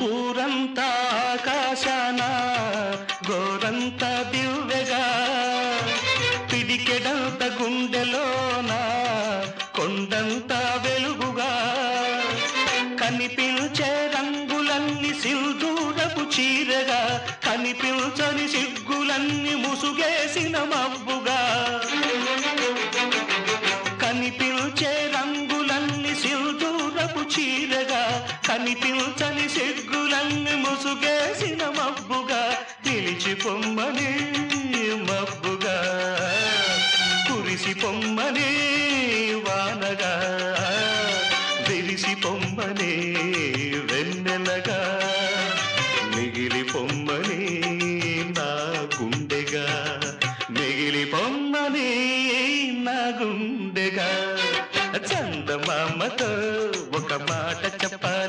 ఊరంతా ఆకాశాన గోరంతా దివ్వెగా పిడికెడంత గుండెలోన కొండంత వెలుగుగా కనిపించే రంగులన్నీ సింధూరపు చీరగా కనిపించని సిగ్గులన్నీ ముసుగేసిన మబ్బుగా కనిపించే రంగులన్నీ సింధూరపు చీరగా కనిపించని సిగ్గులన్నీ ముసుగేసిన మబ్బుగా నిలిచి పొమ్మని మబ్బుగా కురిసి పొమ్మని వానగా వెలిసి పొమ్మని